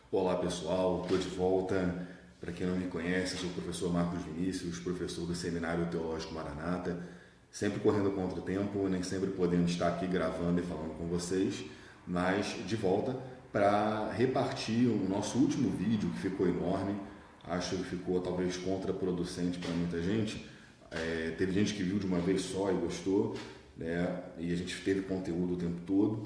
Olá pessoal, estou de volta. Para quem não me conhece, sou o professor Marcos Vinícius, professor do Seminário Teológico Maranata, sempre correndo contra o tempo, nem sempre podendo estar aqui gravando e falando com vocês, mas de volta para repartir o nosso último vídeo que ficou enorme. Acho que ficou talvez contraproducente para muita gente. Teve gente que viu de uma vez só e gostou, né? E a gente teve conteúdo o tempo todo.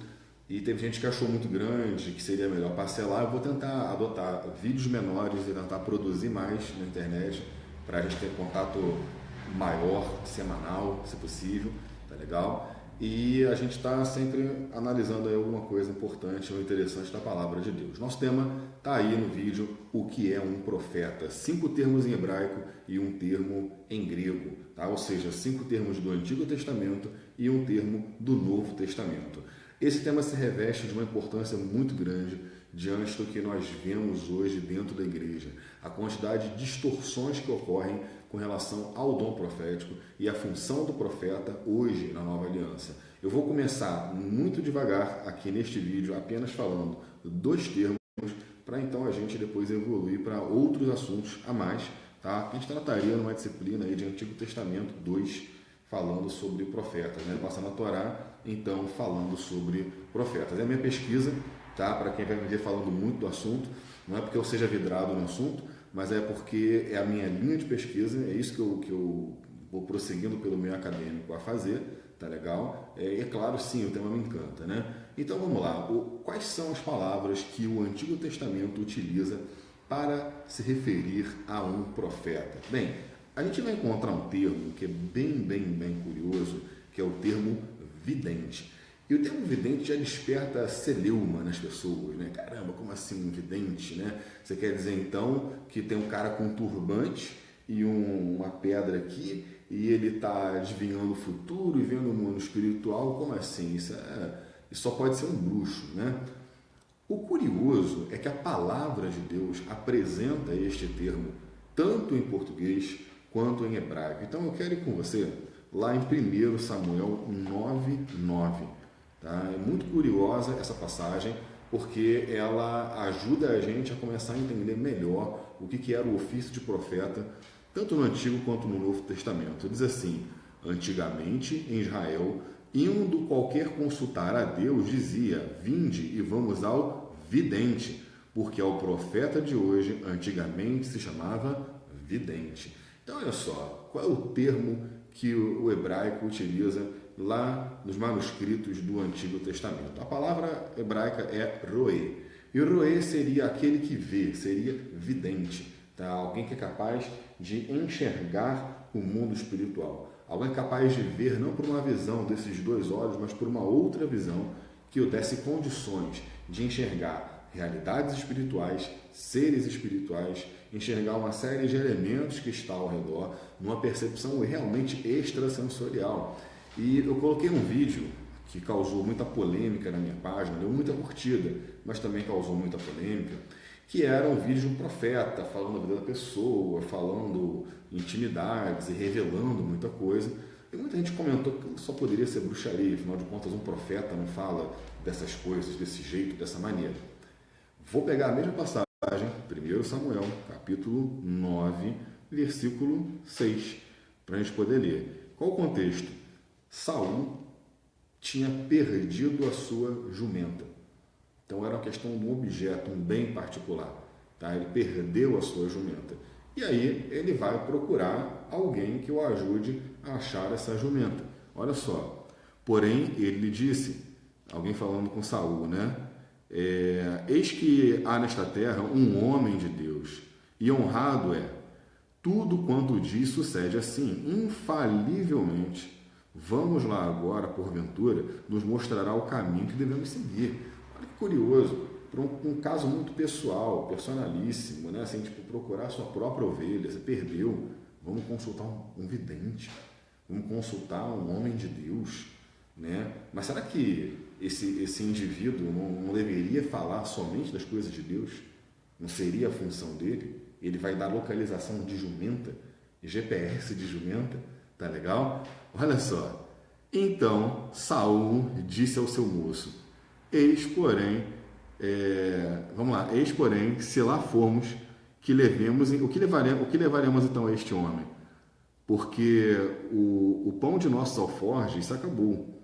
E teve gente que achou muito grande, que seria melhor parcelar. Eu vou tentar adotar vídeos menores e tentar produzir mais na internet para a gente ter contato maior, semanal, se possível, tá legal? E a gente está sempre analisando aí alguma coisa importante ou interessante da palavra de Deus. Nosso tema está aí no vídeo, o que é um profeta. 5 termos em hebraico e um termo em grego, tá? Ou seja, 5 termos do Antigo Testamento e um termo do Novo Testamento. Esse tema se reveste de uma importância muito grande diante do que nós vemos hoje dentro da igreja. A quantidade de distorções que ocorrem com relação ao dom profético e a função do profeta hoje na nova aliança. Eu vou começar muito devagar aqui neste vídeo, apenas falando 2 termos, para então a gente depois evoluir para outros assuntos a mais, tá? A gente trataria numa disciplina aí de Antigo Testamento 2, falando sobre profetas, né? Passando a Torá, então falando sobre profetas. É a minha pesquisa, tá? Para quem vai me ver falando muito do assunto, não é porque eu seja vidrado no assunto, mas é porque é a minha linha de pesquisa, é isso que eu vou prosseguindo pelo meio acadêmico a fazer, tá legal? É claro, sim, o tema me encanta, né? Então vamos lá, quais são as palavras que o Antigo Testamento utiliza para se referir a um profeta? Bem, a gente vai encontrar um termo que é bem curioso, que é o termo vidente. E o termo vidente já desperta celeuma nas pessoas, né? Caramba, como assim um vidente, né? Você quer dizer então que tem um cara com um turbante e uma pedra aqui e ele está adivinhando o futuro e vendo o mundo espiritual? Como assim? Isso só pode ser um bruxo, né? O curioso é que a palavra de Deus apresenta este termo tanto em português quanto em hebraico. Então eu quero ir com você lá em 1 Samuel 9:9. Tá? É muito curiosa essa passagem, porque ela ajuda a gente a começar a entender melhor o que era o ofício de profeta, tanto no Antigo quanto no Novo Testamento. Diz assim: antigamente em Israel, indo qualquer consultar a Deus, dizia: vinde e vamos ao vidente, porque ao profeta de hoje antigamente se chamava vidente. Então, olha só, qual é o termo que o hebraico utiliza lá nos manuscritos do Antigo Testamento? A palavra hebraica é roê. E o roê seria aquele que vê, seria vidente, tá? Alguém que é capaz de enxergar o mundo espiritual. Alguém capaz de ver não por uma visão desses 2 olhos, mas por uma outra visão que o desse condições de enxergar realidades espirituais, seres espirituais, enxergar uma série de elementos que está ao redor, numa percepção realmente extrasensorial. E eu coloquei um vídeo que causou muita polêmica na minha página, deu muita curtida, mas também causou muita polêmica, que era um vídeo de um profeta falando da vida da pessoa, falando intimidades e revelando muita coisa. E muita gente comentou que só poderia ser bruxaria, afinal de contas um profeta não fala dessas coisas desse jeito, dessa maneira. Vou pegar a mesma passagem, 1 Samuel, capítulo 9, versículo 6, para a gente poder ler. Qual o contexto? Saul tinha perdido a sua jumenta. Então era uma questão de um objeto, um bem particular. Tá? Ele perdeu a sua jumenta. E aí ele vai procurar alguém que o ajude a achar essa jumenta. Olha só. Porém, ele lhe disse, alguém falando com Saul, né? Eis que há nesta terra um homem de Deus, e honrado é. Tudo quanto diz sucede assim, infalivelmente. Vamos lá agora, porventura, nos mostrará o caminho que devemos seguir. Olha que curioso, para um caso muito pessoal, personalíssimo, né? Assim, tipo, procurar a sua própria ovelha, você perdeu, vamos consultar um vidente, vamos consultar um homem de Deus, né? Mas será que esse indivíduo não deveria falar somente das coisas de Deus? Não seria a função dele? Ele vai dar localização de jumenta, GPS de jumenta, tá legal? Olha só. Então Saul disse ao seu moço: eis, porém, Vamos lá. Eis, porém, se lá formos, que levemos, o que levaremos então a este homem? Porque o pão de nossos alforjes se acabou,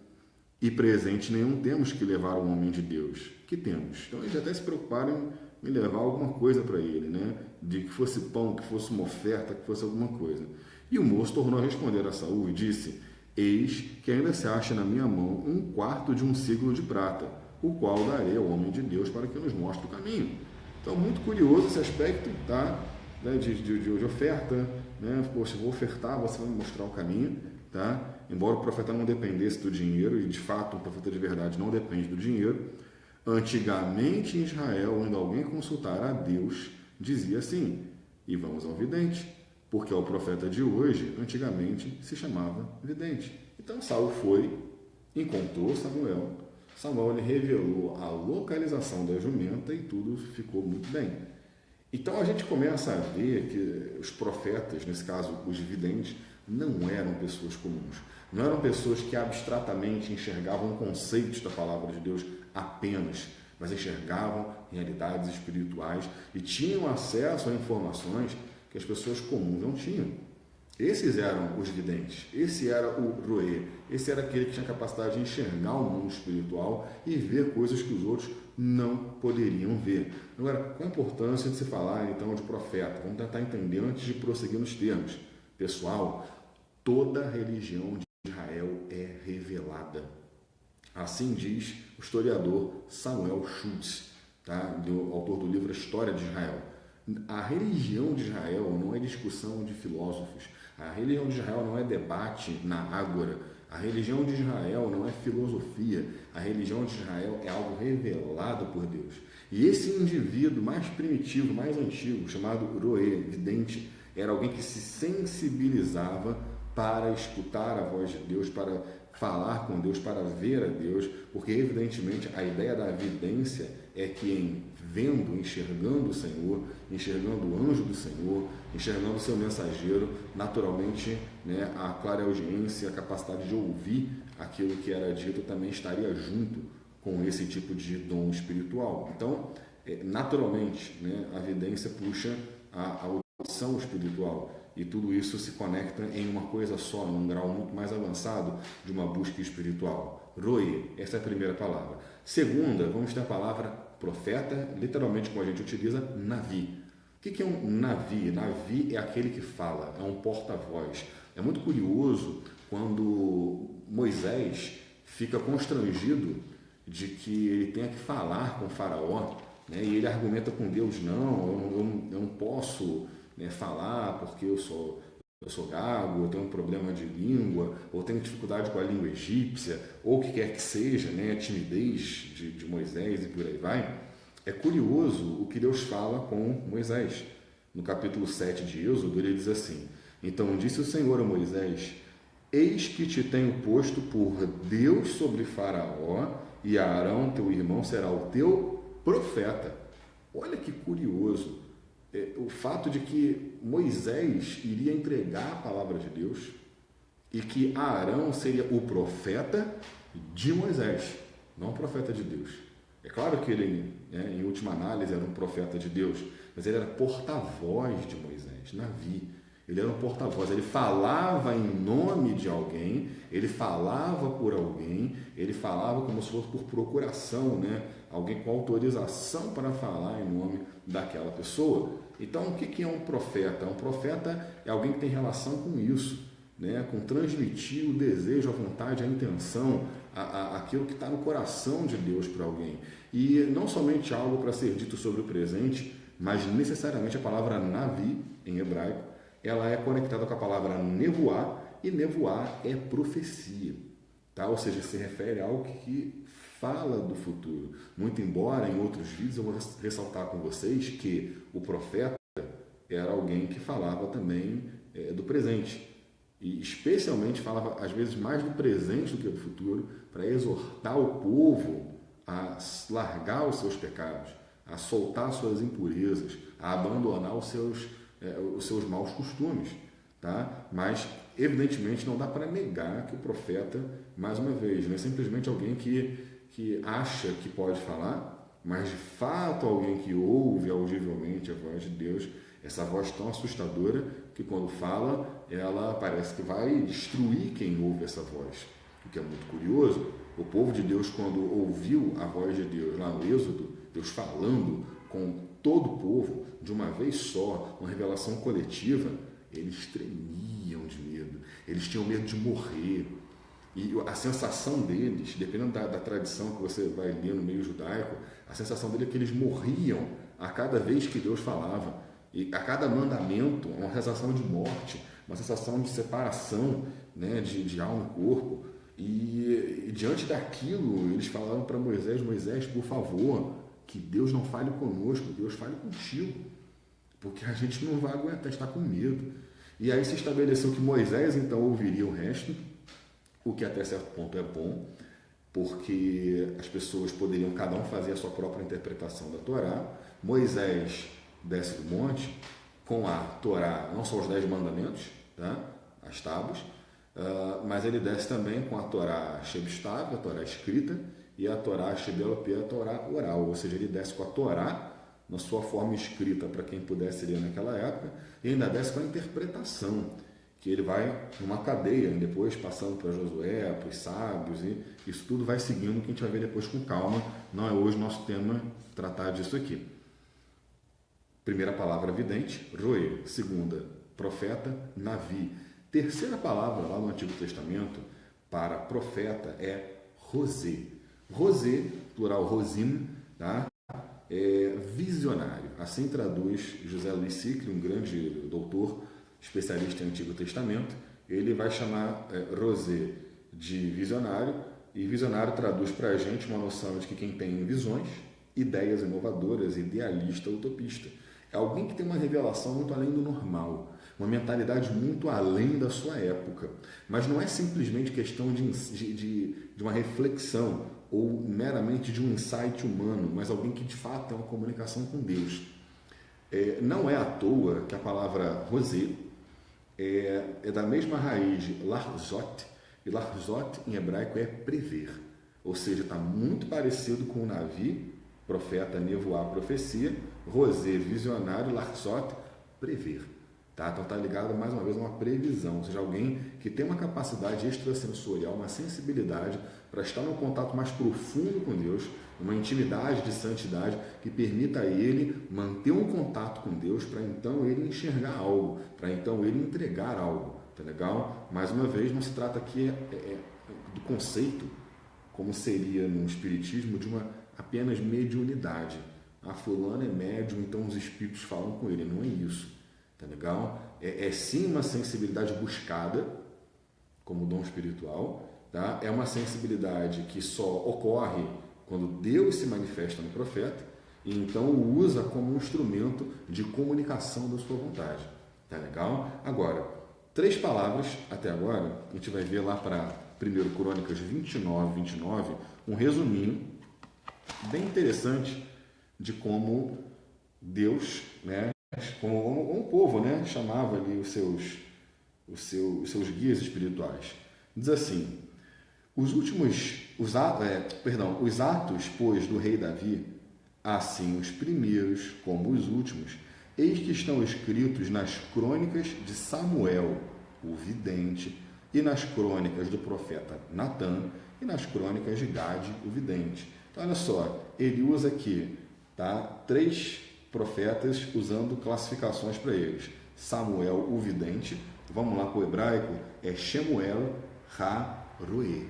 e presente nenhum temos que levar ao homem de Deus. Que temos? Então eles até se preocuparam em levar alguma coisa para ele, né? De que fosse pão, que fosse uma oferta, que fosse alguma coisa. E o moço tornou a responder a Saul e disse: Eis que ainda se acha na minha mão 1/4 de um siclo de prata, o qual darei ao homem de Deus para que nos mostre o caminho. Então, muito curioso esse aspecto, tá? De oferta, né? Poxa, eu vou ofertar, você vai me mostrar o caminho, tá? Embora o profeta não dependesse do dinheiro, e de fato o profeta de verdade não depende do dinheiro, antigamente em Israel, quando alguém consultar a Deus, dizia assim: e vamos ao vidente, porque o profeta de hoje, antigamente, se chamava vidente. Então Saul foi, encontrou Samuel, Samuel lhe revelou a localização da jumenta e tudo ficou muito bem. Então a gente começa a ver que os profetas, nesse caso os videntes, não eram pessoas comuns. Não eram pessoas que abstratamente enxergavam conceitos da palavra de Deus apenas, mas enxergavam realidades espirituais e tinham acesso a informações que as pessoas comuns não tinham. Esses eram os videntes, esse era o roê, esse era aquele que tinha capacidade de enxergar o mundo espiritual e ver coisas que os outros não poderiam ver. Agora, qual a importância de se falar então de profeta? Vamos tentar entender antes de prosseguir nos termos. Pessoal, toda religião de Israel é revelada. Assim diz o historiador Samuel Schultz, tá? Autor do livro História de Israel. A religião de Israel não é discussão de filósofos. A religião de Israel não é debate na ágora. A religião de Israel não é filosofia. A religião de Israel é algo revelado por Deus. E esse indivíduo mais primitivo, mais antigo, chamado roê, vidente, era alguém que se sensibilizava para escutar a voz de Deus, para falar com Deus, para ver a Deus, porque evidentemente a ideia da vidência é que em vendo, enxergando o Senhor, enxergando o anjo do Senhor, enxergando o seu mensageiro, naturalmente, né, a clareaudiência, a capacidade de ouvir aquilo que era dito também estaria junto com esse tipo de dom espiritual. Então, naturalmente, né, a vidência puxa a audição espiritual. E tudo isso se conecta em uma coisa só, num grau muito mais avançado de uma busca espiritual. Roê, essa é a primeira palavra. Segunda, vamos ter a palavra profeta, literalmente como a gente utiliza, navi. O que é um navi? Navi é aquele que fala, é um porta-voz. É muito curioso quando Moisés fica constrangido de que ele tenha que falar com Faraó, né? E ele argumenta com Deus: não, eu não posso, né, falar porque eu sou gago, eu tenho um problema de língua, ou tenho dificuldade com a língua egípcia, ou o que quer que seja, né, a timidez de Moisés e por aí vai. É curioso o que Deus fala com Moisés. No capítulo 7 de Êxodo, ele diz assim: então disse o Senhor a Moisés: eis que te tenho posto por Deus sobre Faraó, e Arão, teu irmão, será o teu profeta. Olha que curioso. O fato de que Moisés iria entregar a palavra de Deus e que Arão seria o profeta de Moisés, não o profeta de Deus. É claro que ele, né, em última análise, era um profeta de Deus, mas ele era porta-voz de Moisés, navi. Ele era um porta-voz, ele falava em nome de alguém, ele falava por alguém, ele falava como se fosse por procuração, né? Alguém com autorização para falar em nome daquela pessoa. Então, o que é um profeta? Um profeta é alguém que tem relação com isso, né? Com transmitir o desejo, a vontade, a intenção, aquilo que está no coração de Deus para alguém. E não somente algo para ser dito sobre o presente, mas necessariamente a palavra navi, em hebraico, ela é conectada com a palavra nevoá, e nevoá é profecia, tá? Ou seja, se refere a algo que fala do futuro. Muito embora em outros vídeos eu vou ressaltar com vocês que o profeta era alguém que falava também do presente, e especialmente falava às vezes mais do presente do que do futuro, para exortar o povo a largar os seus pecados, a soltar suas impurezas, a abandonar os seus maus costumes, tá? Mas evidentemente não dá para negar que o profeta, mais uma vez, não é simplesmente alguém que acha que pode falar, mas de fato alguém que ouve audivelmente a voz de Deus, essa voz tão assustadora que quando fala, ela parece que vai destruir quem ouve essa voz. O que é muito curioso, o povo de Deus, quando ouviu a voz de Deus lá no Êxodo, Deus falando com todo o povo, de uma vez só, uma revelação coletiva, eles tremiam de medo, eles tinham medo de morrer. E a sensação deles, dependendo da tradição que você vai ler no meio judaico, a sensação deles é que eles morriam a cada vez que Deus falava. E a cada mandamento, uma sensação de morte, uma sensação de separação, né, de alma e corpo. E diante daquilo, eles falaram para Moisés: Moisés, por favor, que Deus não fale conosco, Deus fale contigo, porque a gente não vai aguentar, está com medo. E aí se estabeleceu que Moisés então ouviria o resto, o que até certo ponto é bom, porque as pessoas poderiam cada um fazer a sua própria interpretação da Torá. Moisés desce do monte com a Torá, não só os 10 mandamentos, tá? As tábuas, mas ele desce também com a Torá Shebestav, a Torá escrita, e a Torá Shebelopé, a Torá oral, ou seja, ele desce com a Torá na sua forma escrita para quem pudesse ler naquela época, e ainda desce com a interpretação, que ele vai numa cadeia, depois passando para Josué, para os sábios, e isso tudo vai seguindo, que a gente vai ver depois com calma. Não é hoje nosso tema tratar disso aqui. Primeira palavra, vidente, roê. Segunda, profeta, navi. Terceira palavra lá no Antigo Testamento para profeta é rosê. Rosê, plural rosim, tá? É visionário. Assim traduz José Luiz Sicre, um grande doutor, especialista em Antigo Testamento. Ele vai chamar rosê de visionário, e visionário traduz para a gente uma noção de que quem tem visões, ideias inovadoras, idealista, utopista. É alguém que tem uma revelação muito além do normal, uma mentalidade muito além da sua época. Mas não é simplesmente questão de uma reflexão ou meramente de um insight humano, mas alguém que de fato tem uma comunicação com Deus. Não é à toa que a palavra rosê é da mesma raiz de larzot, e larzot em hebraico é prever, ou seja, está muito parecido com o navi, profeta, nevoar, profecia, rosê, visionário, larzot, prever. Tá? Então está ligado mais uma vez a uma previsão, ou seja, alguém que tem uma capacidade extrasensorial, uma sensibilidade para estar num contato mais profundo com Deus, uma intimidade de santidade que permita a ele manter um contato com Deus para então ele enxergar algo, para então ele entregar algo. Tá legal? Mais uma vez, não se trata aqui do conceito, como seria no espiritismo, de uma apenas mediunidade. A fulana é médium, então os espíritos falam com ele. Não é isso. Tá legal? É sim uma sensibilidade buscada como dom espiritual, tá? É uma sensibilidade que só ocorre quando Deus se manifesta no profeta e então o usa como um instrumento de comunicação da sua vontade. Tá legal? Agora, 3 palavras até agora, a gente vai ver lá para 1 Crônicas 29, um resuminho bem interessante de como Deus, né, como um povo, né, chamava ali os seus guias espirituais. Diz assim: os atos, pois, do rei Davi, assim os primeiros como os últimos, eis que estão escritos nas crônicas de Samuel, o vidente, e nas crônicas do profeta Natã, e nas crônicas de Gade, o vidente. Então, olha só, ele usa aqui, tá, 3 profetas usando classificações para eles. Samuel, o vidente, vamos lá para o hebraico, é Shemuel Ha-Roê.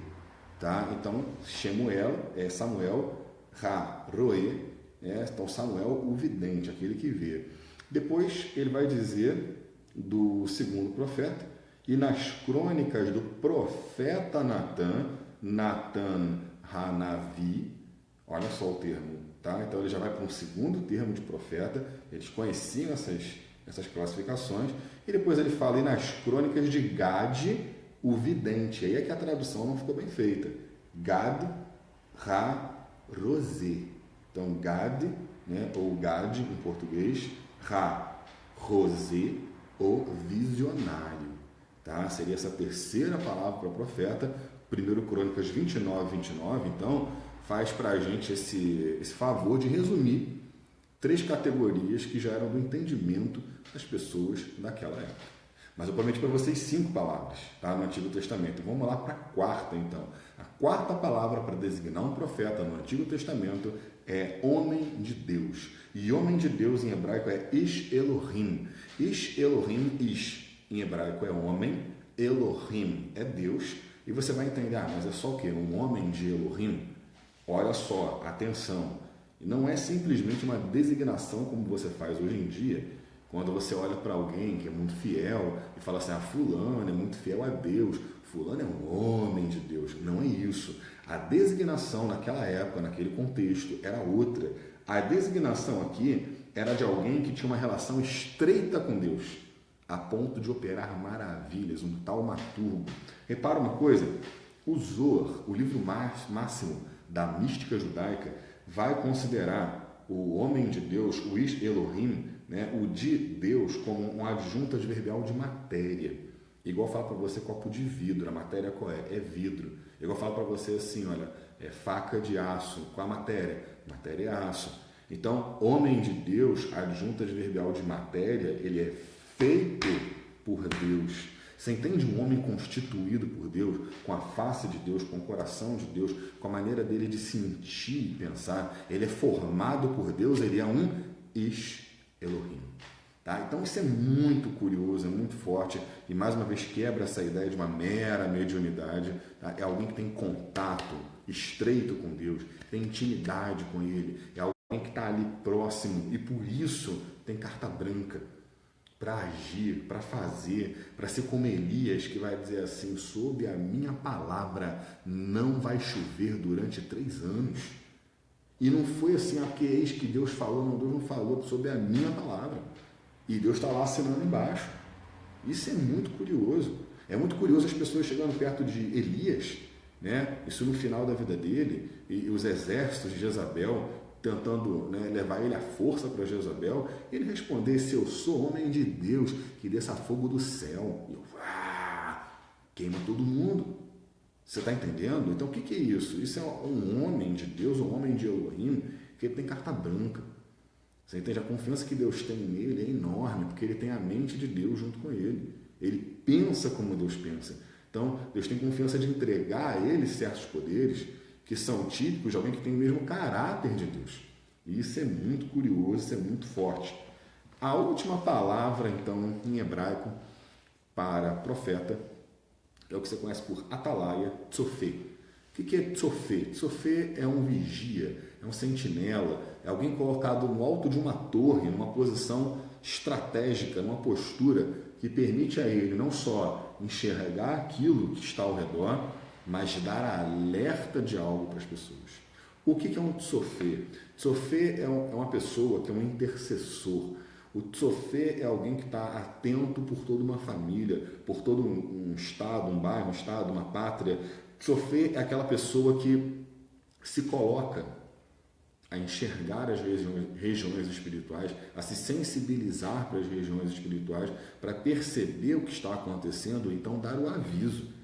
Tá? Então, Shemuel é Samuel, Ha-Roê, então Samuel, o vidente, aquele que vê. Depois ele vai dizer do segundo profeta, e nas crônicas do profeta Natã Hanavi, olha só o termo, tá? Então ele já vai para um segundo termo de profeta, eles conheciam essas classificações, e depois ele fala, e nas crônicas de Gade, o vidente, aí é que a tradução não ficou bem feita, Gad Ha-Rosé, então Gad, né, ou Gad em português, Ha-Rosé, o visionário, tá? Seria essa terceira palavra para o profeta. 1 Crônicas 29, então, faz para a gente esse favor de resumir 3 categorias que já eram do entendimento das pessoas daquela época. Mas eu prometi para vocês 5 palavras, tá, no Antigo Testamento. Vamos lá para a quarta, então. A quarta palavra para designar um profeta no Antigo Testamento é homem de Deus. E homem de Deus em hebraico é Ish Elohim. Ish Elohim, Ish em hebraico é homem, Elohim é Deus. E você vai entender, mas é só o quê? Um homem de Elohim? Olha só, atenção. Não é simplesmente uma designação como você faz hoje em dia, quando você olha para alguém que é muito fiel e fala assim, fulano é muito fiel a Deus, fulano é um homem de Deus. Não é isso. A designação naquela época, naquele contexto, era outra. A designação aqui era de alguém que tinha uma relação estreita com Deus, a ponto de operar maravilhas, um taumaturgo. Repara uma coisa, o Zohar, o livro máximo da mística judaica, vai considerar o homem de Deus, o Ish Elohim, né, o de Deus, como um adjunto adverbial de matéria. Igual fala para você copo de vidro, a matéria qual é? É vidro. Igual fala para você assim, olha, é faca de aço. Qual a matéria? Matéria é aço. Então, homem de Deus, adjunto adverbial de matéria, ele é feito por Deus. Você entende um homem constituído por Deus, com a face de Deus, com o coração de Deus, com a maneira dele de sentir e pensar. Ele é formado por Deus, ele é um Ish Elohim. Tá? Então isso é muito curioso, é muito forte e mais uma vez quebra essa ideia de uma mera mediunidade. Tá? É alguém que tem contato estreito com Deus, tem intimidade com Ele, é alguém que está ali próximo e por isso tem carta branca para agir, para fazer, para ser como Elias, que vai dizer assim, sob a minha palavra não vai chover durante 3 anos. E não foi assim, porque eis que Deus falou, não, Deus não falou sobre a minha palavra. E Deus está lá assinando embaixo. Isso é muito curioso. É muito curioso as pessoas chegando perto de Elias, né? Isso no final da vida dele, e os exércitos de Jezabel tentando, né, levar ele à força para Jezabel, ele responder, se eu sou homem de Deus, que desça fogo do céu. E eu, queima todo mundo. Você está entendendo? Então, o que é isso? Isso é um homem de Deus, um homem de Elohim, que ele tem carta branca. Você entende? A confiança que Deus tem nele é enorme, porque ele tem a mente de Deus junto com ele. Ele pensa como Deus pensa. Então, Deus tem confiança de entregar a ele certos poderes que são típicos de alguém que tem o mesmo caráter de Deus. E isso é muito curioso, isso é muito forte. A última palavra, então, em hebraico, para profeta, é o que você conhece por atalaia, tsofé. O que é tsofé? Tsofé é um vigia, é um sentinela, é alguém colocado no alto de uma torre, numa posição estratégica, numa postura que permite a ele não só enxergar aquilo que está ao redor, mas dar alerta de algo para as pessoas. O que é um tsofé? Tsofé é uma pessoa que é um intercessor. O tsofé é alguém que está atento por toda uma família, por todo um estado, um bairro, um estado, uma pátria. Tsofé é aquela pessoa que se coloca a enxergar as regiões espirituais, a se sensibilizar para as regiões espirituais, para perceber o que está acontecendo e então dar o aviso.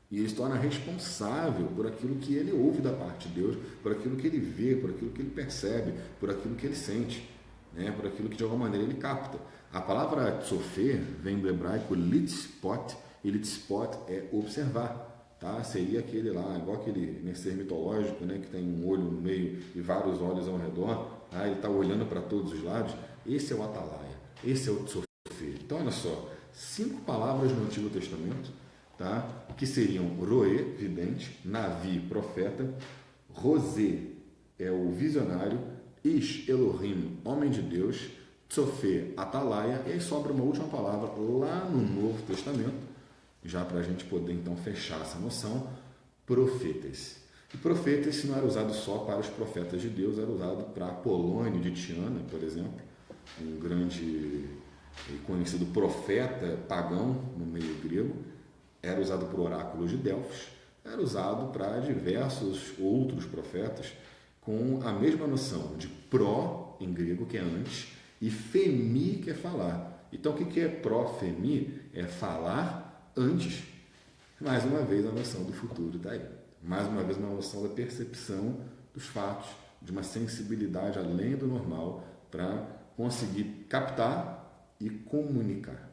E ele se torna responsável por aquilo que ele ouve da parte de Deus, por aquilo que ele vê, por aquilo que ele percebe, por aquilo que ele sente, né? Por aquilo que de alguma maneira ele capta. A palavra tsofé vem do hebraico litzpot, e litzpot é observar, tá? Seria aquele lá, igual aquele ser mitológico, né? Que tem um olho no meio e vários olhos ao redor, tá? Ele está olhando para todos os lados. Esse é o atalaia, esse é o tsofé. Então, olha só, 5 palavras no Antigo Testamento, tá? Que seriam Roê, vidente, Navi, profeta, Rosé é o visionário, Ish Elohim, homem de Deus, Tsofé, atalaia, e aí sobra uma última palavra lá no Novo Testamento, já para a gente poder então fechar essa noção, profetas. E profetas não era usado só para os profetas de Deus, era usado para Apolônio de Tiana, por exemplo, um grande e conhecido profeta pagão no meio grego, era usado para o oráculo de Delfos, era usado para diversos outros profetas com a mesma noção de pró, em grego, que é antes, e femi, que é falar. Então, o que é pró-femi? É falar antes. Mais uma vez, a noção do futuro está aí. Mais uma vez, uma noção da percepção dos fatos, de uma sensibilidade além do normal para conseguir captar e comunicar.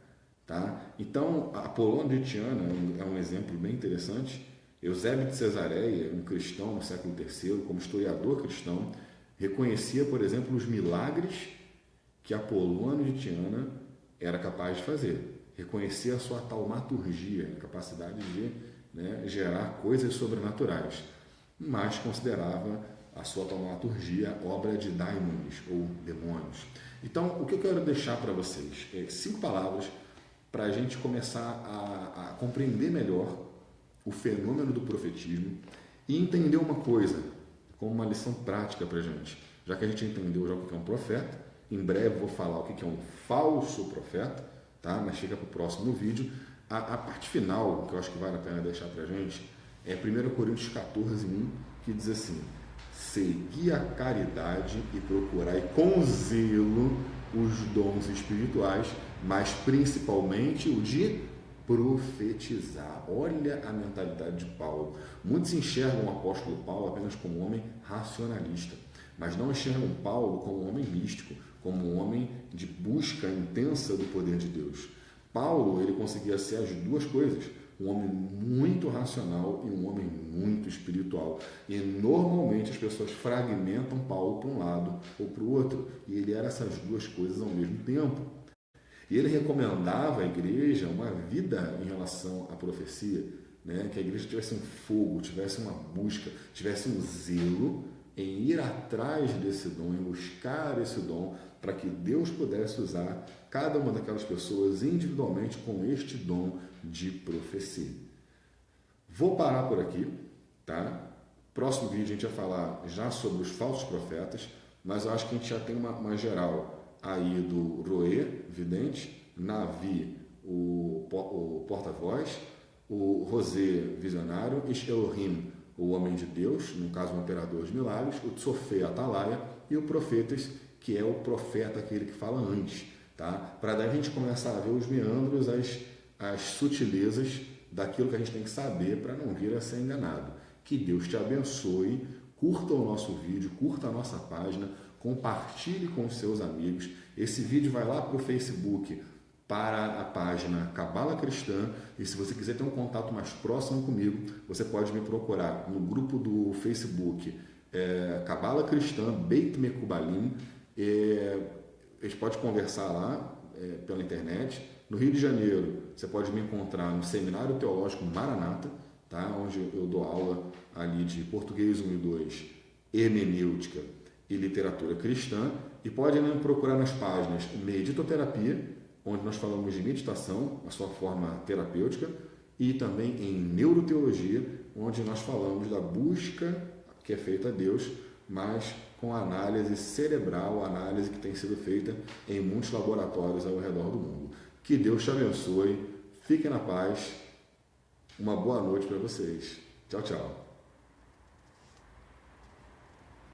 Tá? Então, a Apolônio de Tiana é um exemplo bem interessante. Eusébio de Cesareia, um cristão no século III, como historiador cristão, reconhecia, por exemplo, os milagres que Apolônio de Tiana era capaz de fazer. Reconhecia a sua taumaturgia, a capacidade de gerar coisas sobrenaturais, mas considerava a sua taumaturgia obra de daimones ou demônios. Então, o que eu quero deixar para vocês é 5 palavras para a gente começar a compreender melhor o fenômeno do profetismo e entender uma coisa como uma lição prática para a gente. Já que a gente entendeu já o que é um profeta, em breve eu vou falar o que é um falso profeta, tá? Mas fica para o próximo vídeo. A parte final, que eu acho que vale a pena deixar para a gente, é 1 Coríntios 14:1, que diz assim: segui a caridade e procurai com zelo os dons espirituais, mas principalmente o de profetizar. Olha a mentalidade de Paulo. Muitos enxergam o apóstolo Paulo apenas como um homem racionalista, mas não enxergam Paulo como um homem místico, como um homem de busca intensa do poder de Deus. Paulo, ele conseguia ser as duas coisas, um homem muito racional e um homem muito espiritual. E normalmente as pessoas fragmentam Paulo para um lado ou para o outro, e ele era essas duas coisas ao mesmo tempo. E ele recomendava à igreja uma vida em relação à profecia, que a igreja tivesse um fogo, tivesse uma busca, tivesse um zelo em ir atrás desse dom, em buscar esse dom, para que Deus pudesse usar cada uma daquelas pessoas individualmente com este dom de profecia. Vou parar por aqui, tá? Próximo vídeo a gente vai falar já sobre os falsos profetas, mas eu acho que a gente já tem uma geral aí do Roê, vidente, Navi, o porta-voz, o Rosé, visionário, Elohim, o homem de Deus, no caso o imperador de milagres, o Tsofé, atalaia, e o Profetas, que é o profeta, aquele que fala antes, tá? Para daí a gente começar a ver os meandros, as sutilezas daquilo que a gente tem que saber para não vir a ser enganado. Que Deus te abençoe, curta o nosso vídeo, curta a nossa página, compartilhe com os seus amigos. Esse vídeo vai lá para o Facebook, para a página Cabala Cristã, e se você quiser ter um contato mais próximo comigo, você pode me procurar no grupo do Facebook Cabala Cristã, Beit Mekubalim. A gente pode conversar lá pela internet. No Rio de Janeiro, você pode me encontrar no Seminário Teológico Maranata, tá? Onde eu dou aula ali de português 1 e 2, hermenêutica e literatura cristã. E pode me procurar nas páginas Meditoterapia, onde nós falamos de meditação, a sua forma terapêutica, e também em Neuroteologia, onde nós falamos da busca que é feita a Deus, mas com a análise cerebral, a análise que tem sido feita em muitos laboratórios ao redor do mundo. Que Deus te abençoe, fique na paz, uma boa noite para vocês. Tchau, tchau.